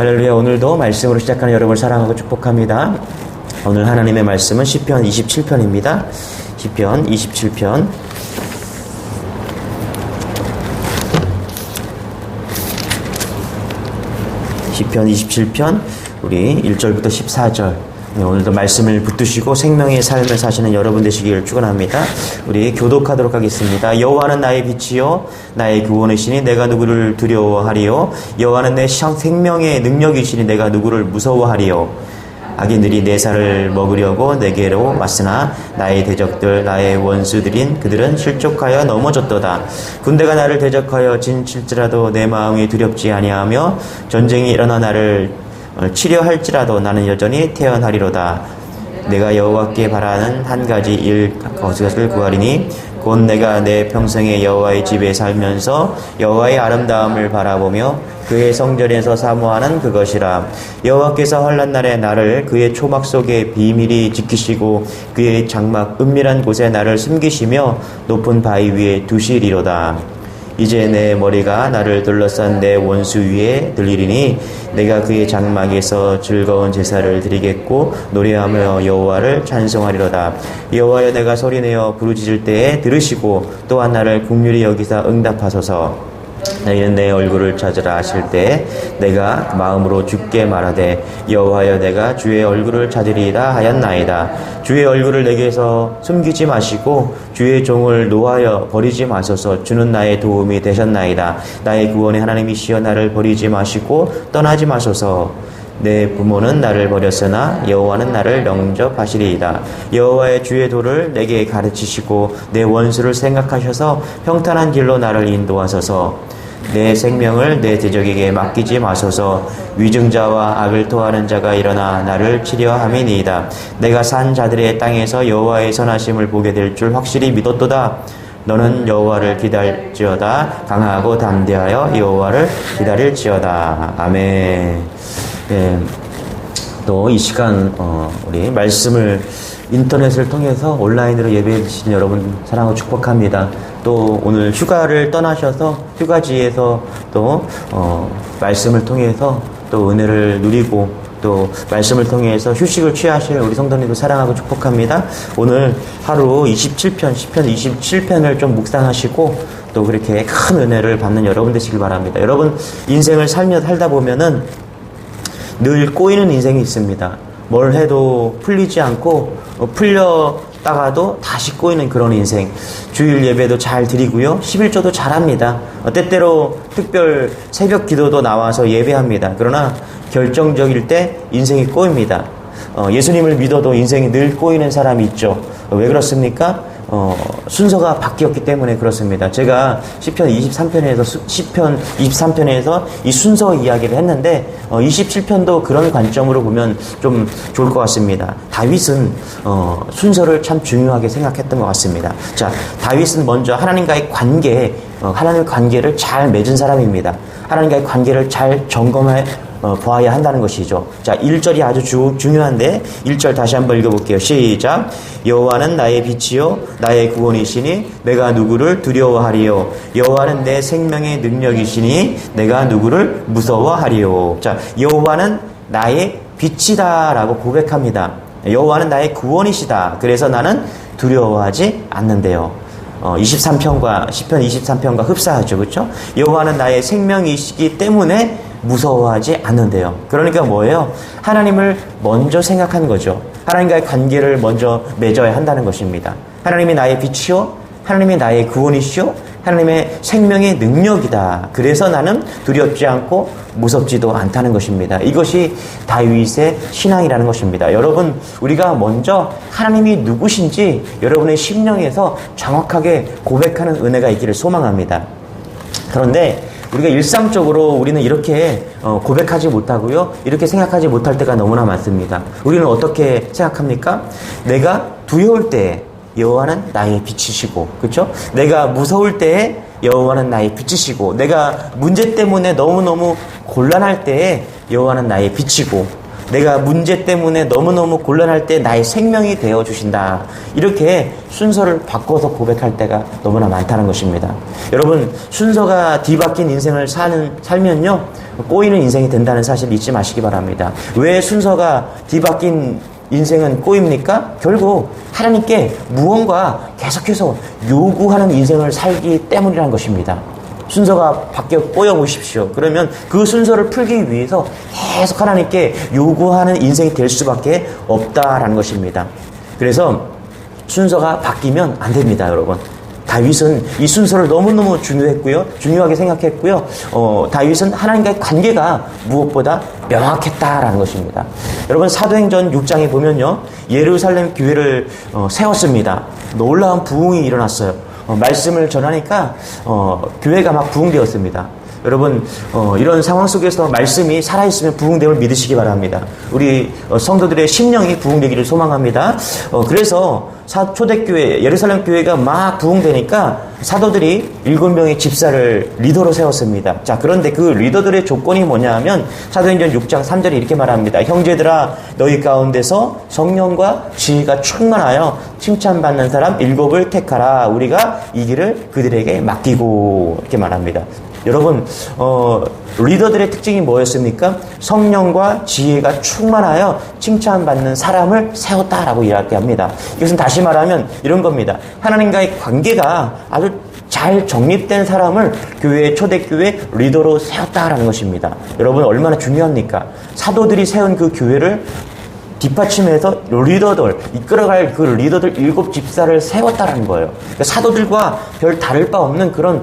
할렐루야. 오늘도 말씀으로 시작하는 여러분을 사랑하고 축복합니다. 오늘 하나님의 말씀은 시편 27편입니다. 시편 27편. 시편 27편 우리 1절부터 14절. 오늘도 말씀을 붙드시고 생명의 삶을 사시는 여러분 되시기를 축원합니다. 우리 교독하도록 하겠습니다. 여호와는 나의 빛이요 나의 구원이시니 내가 누구를 두려워하리요. 여호와는 내 생명의 능력이시니 내가 누구를 무서워하리요. 악인들이 내 살을 먹으려고 내게로 왔으나 나의 대적들 나의 원수들인 그들은 실족하여 넘어졌도다. 군대가 나를 대적하여 진칠지라도 내 마음이 두렵지 아니하며 전쟁이 일어나 나를 치려 할지라도 나는 여전히 태어나리로다. 내가 여호와께 바라는 한 가지 것을 구하리니 곧 내가 내 평생에 여호와의 집에 살면서 여호와의 아름다움을 바라보며 그의 성전에서 사모하는 그것이라. 여호와께서 환난 날에 나를 그의 초막 속에 비밀히 지키시고 그의 장막 은밀한 곳에 나를 숨기시며 높은 바위 위에 두시리로다. 이제 내 머리가 나를 둘러싼 내 원수 위에 들리리니 내가 그의 장막에서 즐거운 제사를 드리겠고 노래하며 여호와를 찬송하리로다. 여호와여 내가 소리내어 부르짖을 때에 들으시고 또한 나를 긍휼히 여기사 응답하소서. 너희는 내 얼굴을 찾으라 하실 때 내가 마음으로 주께 말하되 여호와여 내가 주의 얼굴을 찾으리이다 하였나이다. 주의 얼굴을 내게서 숨기지 마시고 주의 종을 노하여 버리지 마소서. 주는 나의 도움이 되셨나이다. 나의 구원의 하나님이시여 나를 버리지 마시고 떠나지 마소서. 내 부모는 나를 버렸으나 여호와는 나를 영접하시리이다. 여호와의 주의 도를 내게 가르치시고 내 원수를 생각하셔서 평탄한 길로 나를 인도하소서. 내 생명을 내 대적에게 맡기지 마소서. 위증자와 악을 토하는 자가 일어나 나를 치려 함이니이다. 내가 산 자들의 땅에서 여호와의 선하심을 보게 될 줄 확실히 믿었도다. 너는 여호와를 기다릴지어다. 강하고 담대하여 여호와를 기다릴지어다. 아멘. 네, 또 이 시간 우리 말씀을 인터넷을 통해서 온라인으로 예배해 주시는 여러분 사랑하고 축복합니다. 또 오늘 휴가를 떠나셔서 휴가지에서 또 말씀을 통해서 또 은혜를 누리고 또 말씀을 통해서 휴식을 취하실 우리 성도님들 사랑하고 축복합니다. 오늘 하루 27편, 시편 27편을 좀 묵상하시고 또 그렇게 큰 은혜를 받는 여러분 되시길 바랍니다. 여러분 인생을 살다 보면은 늘 꼬이는 인생이 있습니다. 뭘 해도 풀리지 않고 풀렸다가도 다시 꼬이는 그런 인생. 주일 예배도 잘 드리고요. 11조도 잘합니다. 때때로 특별 새벽 기도도 나와서 예배합니다. 그러나 결정적일 때 인생이 꼬입니다. 예수님을 믿어도 인생이 늘 꼬이는 사람이 있죠. 왜 그렇습니까? 순서가 바뀌었기 때문에 그렇습니다. 제가 시편 23편에서 이 순서 이야기를 했는데 27편도 그런 관점으로 보면 좀 좋을 것 같습니다. 다윗은 순서를 참 중요하게 생각했던 것 같습니다. 자, 다윗은 먼저 하나님과의 관계를 잘 맺은 사람입니다. 하나님과의 관계를 잘 보아야 한다는 것이죠. 자, 1절이 아주 중요한데 1절 다시 한번 읽어볼게요. 시작. 여호와는 나의 빛이요 나의 구원이시니 내가 누구를 두려워하리요. 여호와는 내 생명의 능력이시니 내가 누구를 무서워하리요. 자, 여호와는 나의 빛이다 라고 고백합니다. 여호와는 나의 구원이시다. 그래서 나는 두려워하지 않는데요. 23편과 시편 23편과 흡사하죠. 그렇죠? 여호와는 나의 생명이시기 때문에 무서워하지 않는데요. 그러니까 뭐예요? 하나님을 먼저 생각한 거죠. 하나님과의 관계를 먼저 맺어야 한다는 것입니다. 하나님이 나의 빛이요 하나님이 나의 구원이시요 하나님의 생명의 능력이다. 그래서 나는 두렵지 않고 무섭지도 않다는 것입니다. 이것이 다윗의 신앙이라는 것입니다. 여러분, 우리가 먼저 하나님이 누구신지 여러분의 심령에서 정확하게 고백하는 은혜가 있기를 소망합니다. 그런데 우리가 일상적으로 우리는 이렇게 고백하지 못하고요. 이렇게 생각하지 못할 때가 너무나 많습니다. 우리는 어떻게 생각합니까? 내가 두려울 때에 여호와는 나의 빛이시고, 그렇죠? 내가 무서울 때에 여호와는 나의 빛이시고, 내가 문제 때문에 너무너무 곤란할 때에 여호와는 나의 빛이고, 내가 문제 때문에 너무너무 곤란할 때 나의 생명이 되어 주신다. 이렇게 순서를 바꿔서 고백할 때가 너무나 많다는 것입니다. 여러분, 순서가 뒤바뀐 인생을 살면요, 꼬이는 인생이 된다는 사실 잊지 마시기 바랍니다. 왜 순서가 뒤바뀐 인생은 꼬입니까? 결국 하나님께 무언가 계속해서 요구하는 인생을 살기 때문이라는 것입니다. 순서가 바뀌어 꼬여 보십시오. 그러면 그 순서를 풀기 위해서 계속 하나님께 요구하는 인생이 될 수밖에 없다라는 것입니다. 그래서 순서가 바뀌면 안 됩니다, 여러분. 다윗은 이 순서를 너무너무 중요하게 생각했고요. 다윗은 하나님과의 관계가 무엇보다 명확했다라는 것입니다. 여러분, 사도행전 6장에 보면요, 예루살렘 교회를 세웠습니다. 놀라운 부흥이 일어났어요. 말씀을 전하니까 교회가 막 부흥되었습니다. 여러분, 이런 상황 속에서 말씀이 살아있으면 부흥됨을 믿으시기 바랍니다. 우리 성도들의 심령이 부흥되기를 소망합니다. 그래서 초대교회, 예루살렘 교회가 막 부흥되니까 사도들이 7명의 집사를 리더로 세웠습니다. 자, 그런데 그 리더들의 조건이 뭐냐 하면 사도행전 6장 3절에 이렇게 말합니다. 형제들아, 너희 가운데서 성령과 지혜가 충만하여 칭찬받는 사람 7을 택하라. 우리가 이 길을 그들에게 맡기고, 이렇게 말합니다. 여러분, 리더들의 특징이 뭐였습니까? 성령과 지혜가 충만하여 칭찬받는 사람을 세웠다라고 이야기합니다. 이것은 다시 말하면 이런 겁니다. 하나님과의 관계가 아주 잘 정립된 사람을 교회의 초대교회 리더로 세웠다라는 것입니다. 여러분, 얼마나 중요합니까? 사도들이 세운 그 교회를 뒷받침해서 리더들, 이끌어갈 그 리더들 7집사를 세웠다는 거예요. 그러니까 사도들과 별 다를 바 없는 그런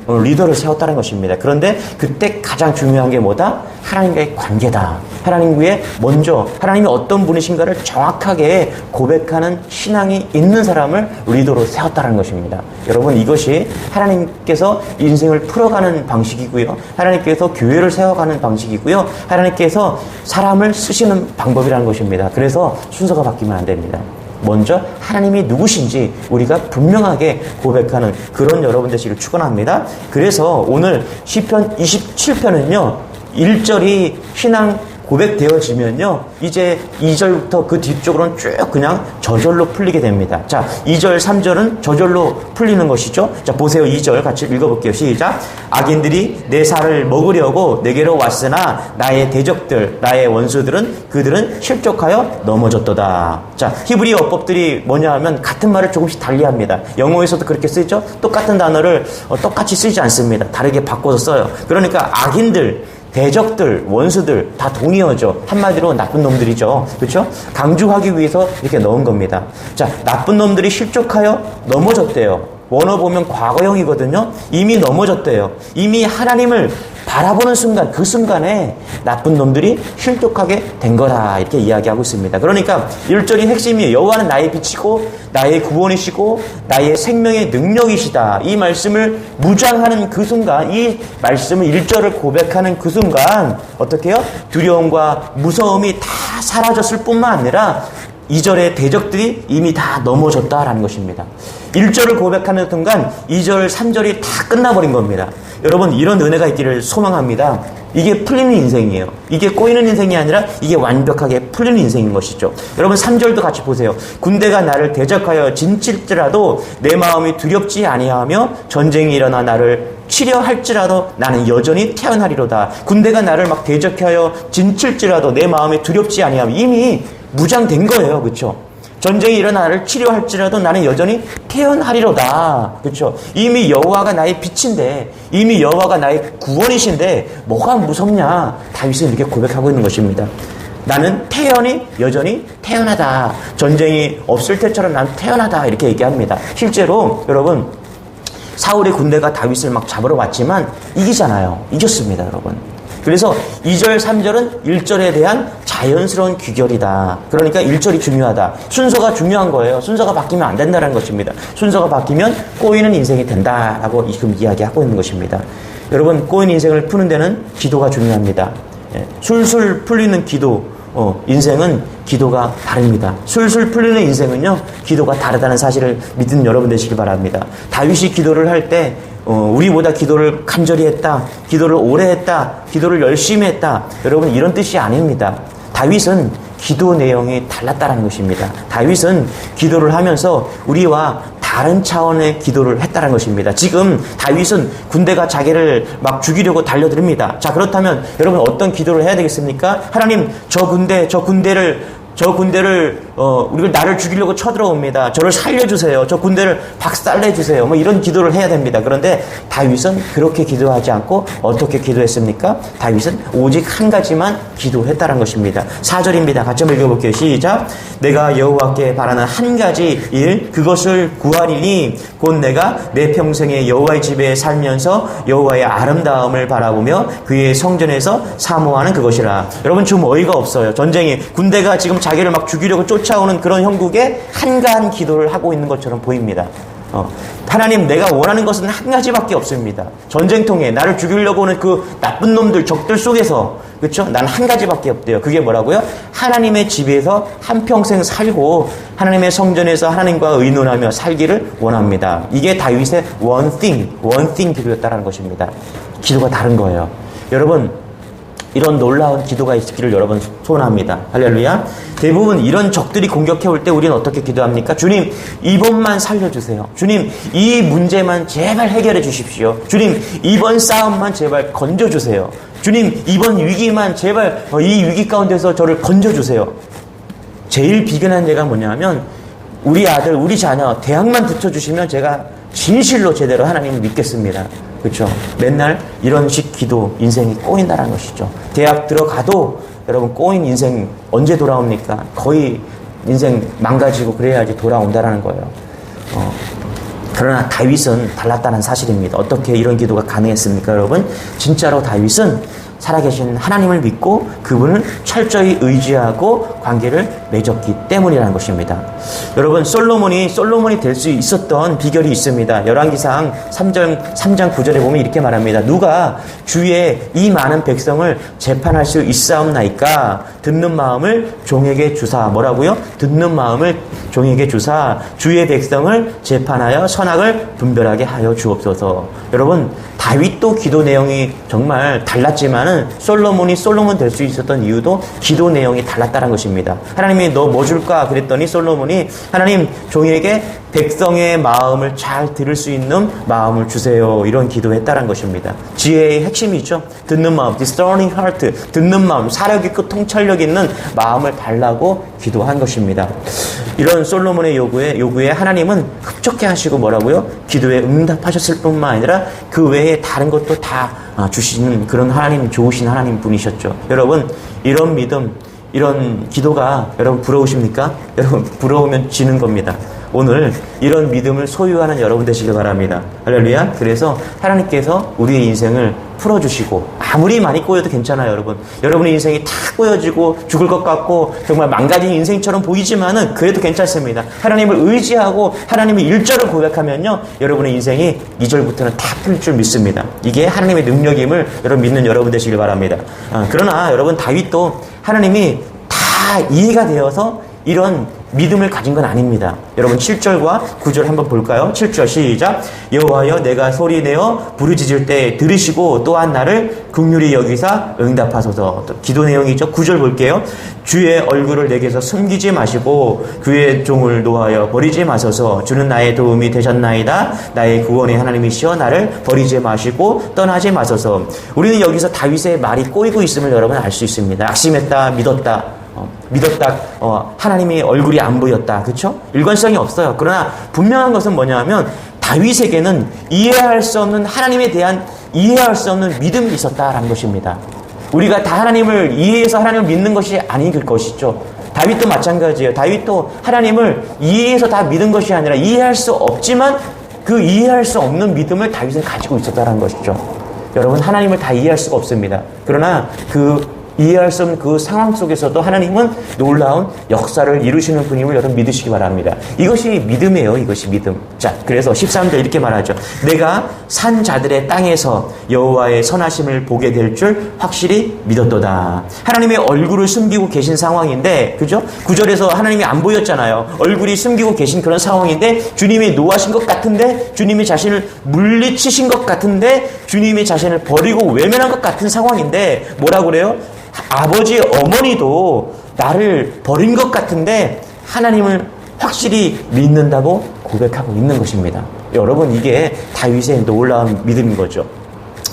리더를 세웠다는 것입니다. 그런데 그때 가장 중요한 게 뭐다? 하나님과의 관계다. 하나님께 먼저 하나님이 어떤 분이신가를 정확하게 고백하는 신앙이 있는 사람을 리더로 세웠다는 것입니다. 여러분, 이것이 하나님께서 인생을 풀어가는 방식이고요. 하나님께서 교회를 세워가는 방식이고요. 하나님께서 사람을 쓰시는 방법이라는 것입니다. 그래서 순서가 바뀌면 안 됩니다. 먼저 하나님이 누구신지 우리가 분명하게 고백하는 그런 여러분 되시기를 축원합니다. 그래서 오늘 시편 27편은요, 1절이 신앙 고백되어지면요, 이제 2절부터 그 뒤쪽으로는 쭉 그냥 저절로 풀리게 됩니다. 자, 2절, 3절은 저절로 풀리는 것이죠. 자, 보세요. 2절 같이 읽어볼게요. 시작. 악인들이 내 살을 먹으려고 내게로 왔으나 나의 대적들, 나의 원수들은 그들은 실족하여 넘어졌도다. 자, 히브리 어법들이 뭐냐 하면 같은 말을 조금씩 달리합니다. 영어에서도 그렇게 쓰죠. 똑같은 단어를 똑같이 쓰지 않습니다. 다르게 바꿔서 써요. 그러니까 악인들, 대적들, 원수들 다 동의어죠. 한마디로 나쁜 놈들이죠. 그렇죠? 강조하기 위해서 이렇게 넣은 겁니다. 자, 나쁜 놈들이 실족하여 넘어졌대요. 원어 보면 과거형이거든요. 이미 넘어졌대요. 이미 하나님을 바라보는 순간, 그 순간에 나쁜 놈들이 실족하게 된 거다, 이렇게 이야기하고 있습니다. 그러니까 1절이 핵심이에요. 여호와는 나의 빛이고 나의 구원이시고 나의 생명의 능력이시다. 이 말씀을 무장하는 그 순간, 이 말씀을 1절을 고백하는 그 순간 어떻게 해요? 두려움과 무서움이 다 사라졌을 뿐만 아니라 2절의 대적들이 이미 다 넘어졌다라는 것입니다. 1절을 고백하는 순간 2절, 3절이 다 끝나버린 겁니다. 여러분, 이런 은혜가 있기를 소망합니다. 이게 풀리는 인생이에요. 이게 꼬이는 인생이 아니라 이게 완벽하게 풀리는 인생인 것이죠. 여러분, 3절도 같이 보세요. 군대가 나를 대적하여 진칠지라도 내 마음이 두렵지 아니하며 전쟁이 일어나 나를 치려 할지라도 나는 여전히 태어나리로다. 군대가 나를 막 대적하여 진칠지라도 내 마음이 두렵지 아니하며, 이미 무장된 거예요. 그렇죠? 전쟁이 일어나 나를 치료할지라도 나는 여전히 태어나리로다. 그렇죠? 이미 여호와가 나의 빛인데, 이미 여호와가 나의 구원이신데 뭐가 무섭냐? 다윗은 이렇게 고백하고 있는 것입니다. 나는 여전히 태어나다. 전쟁이 없을 때처럼 난 태어나다. 이렇게 얘기합니다. 실제로 여러분, 사울의 군대가 다윗을 막 잡으러 왔지만 이기잖아요. 이겼습니다, 여러분. 그래서 2절, 3절은 1절에 대한 자연스러운 귀결이다. 그러니까 1절이 중요하다. 순서가 중요한 거예요. 순서가 바뀌면 안 된다는 것입니다. 순서가 바뀌면 꼬이는 인생이 된다라고 지금 이야기하고 있는 것입니다. 여러분, 꼬인 인생을 푸는 데는 기도가 중요합니다. 술술 풀리는 기도, 인생은 기도가 다릅니다. 술술 풀리는 인생은요, 기도가 다르다는 사실을 믿는 여러분 되시기 바랍니다. 다윗이 기도를 할 때 우리보다 기도를 간절히 했다, 기도를 오래 했다, 기도를 열심히 했다. 여러분, 이런 뜻이 아닙니다. 다윗은 기도 내용이 달랐다는 것입니다. 다윗은 기도를 하면서 우리와 다른 차원의 기도를 했다는 것입니다. 지금 다윗은 군대가 자기를 막 죽이려고 달려듭니다. 자, 그렇다면 여러분 어떤 기도를 해야 되겠습니까? 하나님, 저 군대를 우리가 나를 죽이려고 쳐들어옵니다. 저를 살려주세요. 저 군대를 박살내주세요. 뭐 이런 기도를 해야 됩니다. 그런데 다윗은 그렇게 기도하지 않고 어떻게 기도했습니까? 다윗은 오직 한 가지만 기도했다는 것입니다. 4절입니다. 같이 한번 읽어볼게요. 시작. 내가 여호와께 바라는 한 가지 일, 그것을 구하리니 곧 내가 내 평생에 여호와의 집에 살면서 여호와의 아름다움을 바라보며 그의 성전에서 사모하는 그것이라. 여러분 좀 어이가 없어요. 전쟁이 군대가 지금 자기를 막 죽이려고 쫓아오는 그런 형국에 한가한 기도를 하고 있는 것처럼 보입니다. 하나님, 내가 원하는 것은 한 가지밖에 없습니다. 전쟁통에 나를 죽이려고 오는 그 나쁜 놈들, 적들 속에서, 그렇죠? 난 한 가지밖에 없대요. 그게 뭐라고요? 하나님의 집에서 한평생 살고 하나님의 성전에서 하나님과 의논하며 살기를 원합니다. 이게 다윗의 one thing 기도였다는 것입니다. 기도가 다른 거예요. 여러분, 이런 놀라운 기도가 있기를 여러분 소원합니다. 할렐루야. 대부분 이런 적들이 공격해 올 때 우리는 어떻게 기도합니까? 주님, 이번만 살려주세요. 주님, 이 문제만 제발 해결해 주십시오. 주님, 이번 싸움만 제발 건져주세요. 주님, 이번 위기만 제발 이 위기 가운데서 저를 건져주세요. 제일 비근한 예가 뭐냐면 우리 아들, 우리 자녀 대학만 붙여주시면 제가 진실로 제대로 하나님을 믿겠습니다. 그렇죠? 맨날 이런 식 기도, 인생이 꼬인다는 것이죠. 대학 들어가도 여러분 꼬인 인생 언제 돌아옵니까? 거의 인생 망가지고 그래야지 돌아온다는 거예요. 그러나 다윗은 달랐다는 사실입니다. 어떻게 이런 기도가 가능했습니까, 여러분? 진짜로 다윗은 살아계신 하나님을 믿고 그분을 철저히 의지하고 관계를 맺었기 때문이라는 것입니다. 여러분, 솔로몬이 될 수 있었던 비결이 있습니다. 열왕기상 3장 9절에 보면 이렇게 말합니다. 누가 주의 이 많은 백성을 재판할 수 있사옵나이까? 듣는 마음을 종에게 주사. 뭐라고요? 듣는 마음을 종에게 주사 주의 백성을 재판하여 선악을 분별하게 하여 주옵소서. 여러분, 다윗도 기도 내용이 정말 달랐지만은 솔로몬 될 수 있었던 이유도 기도 내용이 달랐다는 것입니다. 하나님이 너 뭐 줄까? 그랬더니 솔로몬이 하나님, 종에게 백성의 마음을 잘 들을 수 있는 마음을 주세요. 이런 기도했다는 것입니다. 지혜의 핵심이죠. 듣는 마음, discerning heart, 듣는 마음, 사력 있고 통찰력 있는 마음을 달라고 기도한 것입니다. 이런 솔로몬의 요구에 하나님은 흡족해 하시고 뭐라고요? 기도에 응답하셨을 뿐만 아니라 그 외에 다른 것도 다 주시는 그런 하나님, 좋으신 하나님 분이셨죠. 여러분, 이런 믿음, 이런 기도가 여러분 부러우십니까? 여러분 부러우면 지는 겁니다. 오늘 이런 믿음을 소유하는 여러분 되시길 바랍니다. 할렐루야. 그래서 하나님께서 우리의 인생을 풀어주시고, 아무리 많이 꼬여도 괜찮아요, 여러분. 여러분의 인생이 다 꼬여지고 죽을 것 같고 정말 망가진 인생처럼 보이지만은 그래도 괜찮습니다. 하나님을 의지하고 하나님의 일절을 고백하면요, 여러분의 인생이 2절부터는 다 풀릴 줄 믿습니다. 이게 하나님의 능력임을 여러분 믿는 여러분 되시길 바랍니다. 그러나 여러분, 다윗도 하나님이 다 이해가 되어서 이런 믿음을 가진 건 아닙니다. 여러분 7절과 9절 한번 볼까요? 7절 시작. 여호와여, 내가 소리내어 부르짖을 때 들으시고 또한 나를 긍휼히 여기사 응답하소서. 기도 내용이죠. 9절 볼게요. 주의 얼굴을 내게서 숨기지 마시고 그의 종을 노하여 버리지 마소서. 주는 나의 도움이 되셨나이다. 나의 구원의 하나님이시여 나를 버리지 마시고 떠나지 마소서. 우리는 여기서 다윗의 말이 꼬이고 있음을 여러분 알 수 있습니다. 낙심했다, 믿었다, 하나님의 얼굴이 안 보였다. 그렇죠? 일관성이 없어요. 그러나 분명한 것은 뭐냐면 다윗에게는 이해할 수 없는 하나님에 대한 이해할 수 없는 믿음이 있었다라는 것입니다. 우리가 다 하나님을 이해해서 하나님을 믿는 것이 아닐 것이죠. 다윗도 마찬가지예요. 다윗도 하나님을 이해해서 다 믿은 것이 아니라 이해할 수 없지만 그 이해할 수 없는 믿음을 다윗은 가지고 있었다는 것이죠. 여러분, 하나님을 다 이해할 수가 없습니다. 그러나 이해할 수 없는 그 상황 속에서도 하나님은 놀라운 역사를 이루시는 분임을 여러분 믿으시기 바랍니다. 이것이 믿음이에요. 이것이 믿음. 자, 그래서 13절 이렇게 말하죠. 내가 산 자들의 땅에서 여호와의 선하심을 보게 될 줄 확실히 믿었도다. 하나님의 얼굴을 숨기고 계신 상황인데, 그죠? 9절에서 하나님이 안 보였잖아요. 얼굴이 숨기고 계신 그런 상황인데 주님이 노하신 것 같은데, 주님이 자신을 물리치신 것 같은데, 주님이 자신을 버리고 외면한 것 같은 상황인데 뭐라고 그래요? 아버지, 어머니도 나를 버린 것 같은데 하나님을 확실히 믿는다고 고백하고 있는 것입니다. 여러분, 이게 다윗의 놀라운 믿음인 거죠.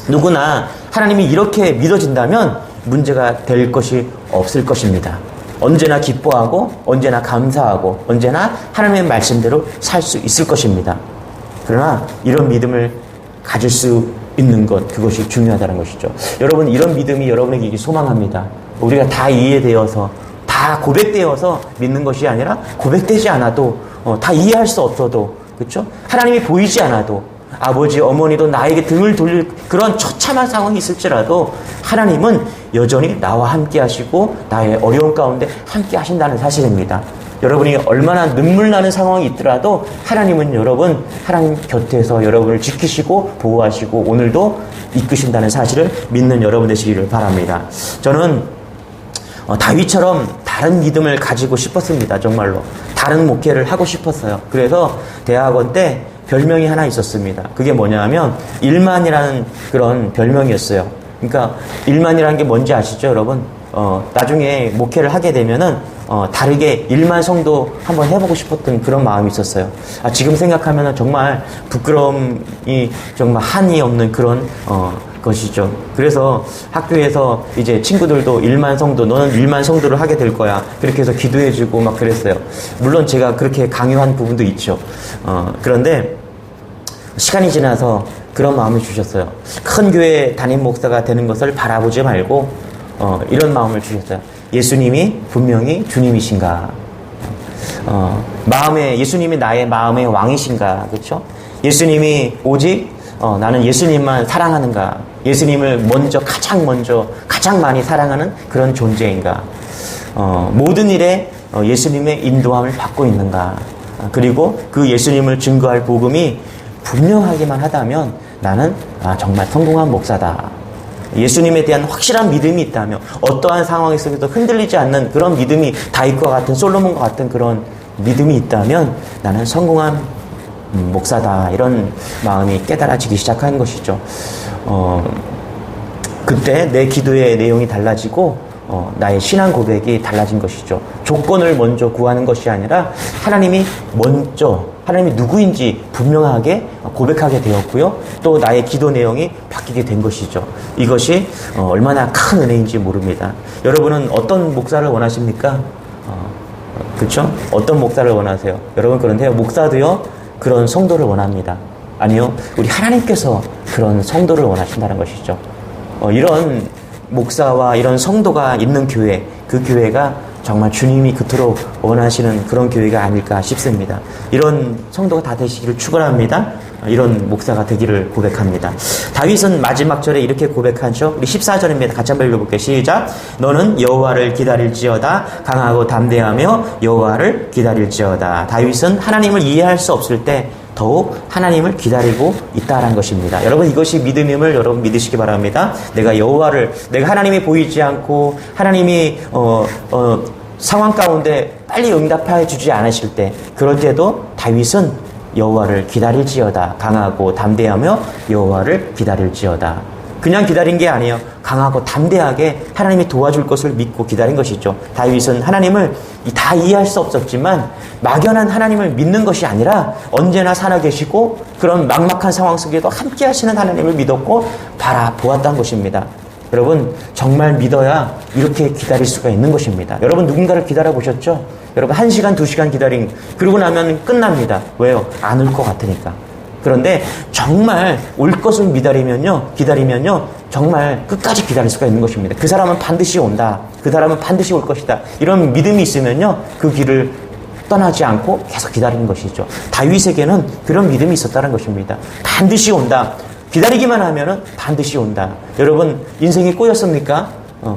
누구나 하나님이 이렇게 믿어진다면 문제가 될 것이 없을 것입니다. 언제나 기뻐하고 언제나 감사하고 언제나 하나님의 말씀대로 살 수 있을 것입니다. 그러나 이런 믿음을 가질 수 있는 것, 그것이 중요하다는 것이죠. 여러분, 이런 믿음이 여러분에게 소망합니다. 우리가 다 이해되어서 다 고백되어서 믿는 것이 아니라 고백되지 않아도 다 이해할 수 없어도, 그렇죠? 하나님이 보이지 않아도 아버지, 어머니도 나에게 등을 돌릴 그런 처참한 상황이 있을지라도 하나님은 여전히 나와 함께 하시고 나의 어려움 가운데 함께 하신다는 사실입니다. 여러분이 얼마나 눈물 나는 상황이 있더라도 하나님은 여러분, 하나님 곁에서 여러분을 지키시고 보호하시고 오늘도 이끄신다는 사실을 믿는 여러분 되시기를 바랍니다. 저는 다윗처럼 다른 믿음을 가지고 싶었습니다. 정말로 다른 목회를 하고 싶었어요. 그래서 대학원 때 별명이 하나 있었습니다. 그게 뭐냐면 일만이라는 그런 별명이었어요. 그러니까 일만이라는 게 뭔지 아시죠, 여러분? 나중에 목회를 하게 되면은 다르게 일만 성도 한번 해보고 싶었던 그런 마음이 있었어요. 지금 생각하면은 정말 부끄러움이 정말 한이 없는 그런 것이죠. 그래서 학교에서 이제 친구들도 일만 성도, 너는 일만 성도를 하게 될 거야, 그렇게 해서 기도해주고 막 그랬어요. 물론 제가 그렇게 강요한 부분도 있죠. 그런데 시간이 지나서 그런 마음을 주셨어요. 큰 교회 담임 목사가 되는 것을 바라보지 말고 이런 마음을 주셨어요. 예수님이 분명히 주님이신가? 예수님이 나의 마음의 왕이신가? 그렇죠? 예수님이 오직 나는 예수님만 사랑하는가? 예수님을 가장 많이 사랑하는 그런 존재인가? 모든 일에 예수님의 인도함을 받고 있는가? 그리고 그 예수님을 증거할 복음이 분명하게만 하다면 나는 정말 성공한 목사다. 예수님에 대한 확실한 믿음이 있다면, 어떠한 상황 속에도 흔들리지 않는 그런 믿음이, 다윗과 같은, 솔로몬과 같은 그런 믿음이 있다면 나는 성공한 목사다. 이런 마음이 깨달아지기 시작한 것이죠. 그때 내 기도의 내용이 달라지고 나의 신앙 고백이 달라진 것이죠. 조건을 먼저 구하는 것이 아니라 하나님이 누구인지 분명하게 고백하게 되었고요. 또 나의 기도 내용이 바뀌게 된 것이죠. 이것이 얼마나 큰 은혜인지 모릅니다. 여러분은 어떤 목사를 원하십니까? 그렇죠? 어떤 목사를 원하세요? 여러분, 그런데요, 목사도요 그런 성도를 원합니다. 아니요, 우리 하나님께서 그런 성도를 원하신다는 것이죠. 이런 목사와 이런 성도가 있는 교회, 그 교회가 정말 주님이 그토록 원하시는 그런 교회가 아닐까 싶습니다. 이런 성도가 다 되시기를 축원합니다. 이런 목사가 되기를 고백합니다. 다윗은 마지막 절에 이렇게 고백하죠. 우리 14절입니다. 같이 한번 읽어볼게요. 시작. 너는 여호와를 기다릴지어다. 강하고 담대하며 여호와를 기다릴지어다. 다윗은 하나님을 이해할 수 없을 때 더욱 하나님을 기다리고 있다라는 것입니다. 여러분, 이것이 믿음임을 여러분 믿으시기 바랍니다. 내가 하나님이 보이지 않고 하나님이 상황 가운데 빨리 응답해 주지 않으실 때, 그럴 때도 다윗은 여호와를 기다릴지어다. 강하고 담대하며 여호와를 기다릴지어다. 그냥 기다린 게 아니에요. 강하고 담대하게 하나님이 도와줄 것을 믿고 기다린 것이죠. 다윗은 하나님을 다 이해할 수 없었지만 막연한 하나님을 믿는 것이 아니라 언제나 살아계시고 그런 막막한 상황 속에도 함께 하시는 하나님을 믿었고 바라보았다는 것입니다. 여러분, 정말 믿어야 이렇게 기다릴 수가 있는 것입니다. 여러분, 누군가를 기다려보셨죠? 여러분, 1시간, 2시간 그러고 나면 끝납니다. 왜요? 안 올 것 같으니까. 그런데 정말 올 것을 기다리면요, 정말 끝까지 기다릴 수가 있는 것입니다. 그 사람은 반드시 온다. 그 사람은 반드시 올 것이다. 이런 믿음이 있으면요, 그 길을 떠나지 않고 계속 기다리는 것이죠. 다윗에게는 그런 믿음이 있었다는 것입니다. 반드시 온다. 기다리기만 하면은 반드시 온다. 여러분, 인생이 꼬였습니까?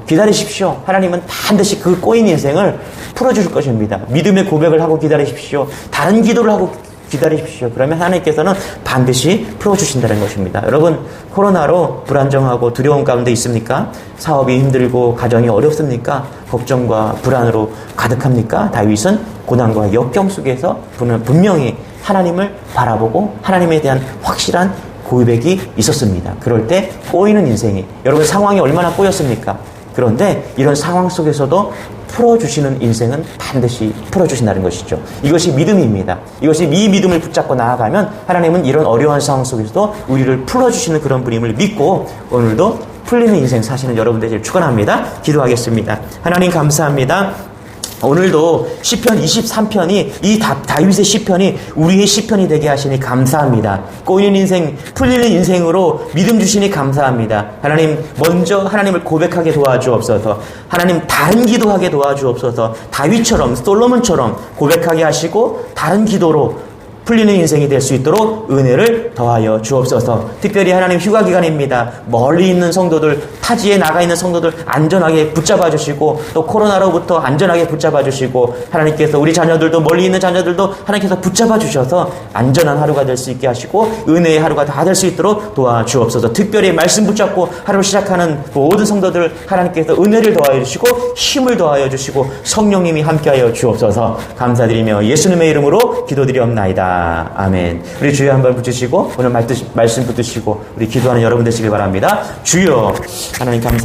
기다리십시오. 하나님은 반드시 그 꼬인 인생을 풀어주실 것입니다. 믿음의 고백을 하고 기다리십시오. 다른 기도를 하고 기다리십시오. 그러면 하나님께서는 반드시 풀어주신다는 것입니다. 여러분, 코로나로 불안정하고 두려움 가운데 있습니까? 사업이 힘들고 가정이 어렵습니까? 걱정과 불안으로 가득합니까? 다윗은 고난과 역경 속에서 분명히 하나님을 바라보고 하나님에 대한 확실한 고백이 있었습니다. 그럴 때 꼬이는 인생이, 여러분 상황이 얼마나 꼬였습니까? 그런데 이런 상황 속에서도 풀어주시는 인생은 반드시 풀어주신다는 것이죠. 이것이 믿음입니다. 이것이 이 믿음을 붙잡고 나아가면 하나님은 이런 어려운 상황 속에서도 우리를 풀어주시는 그런 분임을 믿고 오늘도 풀리는 인생 사시는 여러분들 축원합니다. 기도하겠습니다. 하나님 감사합니다. 오늘도 시편 23편이 이 다윗의 시편이 우리의 시편이 되게 하시니 감사합니다. 꼬이는 인생, 풀리는 인생으로 믿음 주시니 감사합니다. 하나님 먼저 하나님을 고백하게 도와주옵소서. 하나님 다른 기도하게 도와주옵소서. 다윗처럼 솔로몬처럼 고백하게 하시고 다른 기도로 풀리는 인생이 될 수 있도록 은혜를 더하여 주옵소서. 특별히 하나님 휴가 기간입니다. 멀리 있는 성도들, 타지에 나가 있는 성도들 안전하게 붙잡아 주시고 또 코로나로부터 안전하게 붙잡아 주시고 하나님께서 우리 자녀들도 멀리 있는 자녀들도 하나님께서 붙잡아 주셔서 안전한 하루가 될 수 있게 하시고 은혜의 하루가 다 될 수 있도록 도와주옵소서. 특별히 말씀 붙잡고 하루를 시작하는 모든 성도들 하나님께서 은혜를 더하여 주시고 힘을 더하여 주시고 성령님이 함께하여 주옵소서. 감사드리며 예수님의 이름으로 기도드리옵나이다. 아멘. 우리 주여 한번 붙이시고 오늘 말씀 붙드시고 우리 기도하는 여러분 되시길 바랍니다. 주여 하나님 감사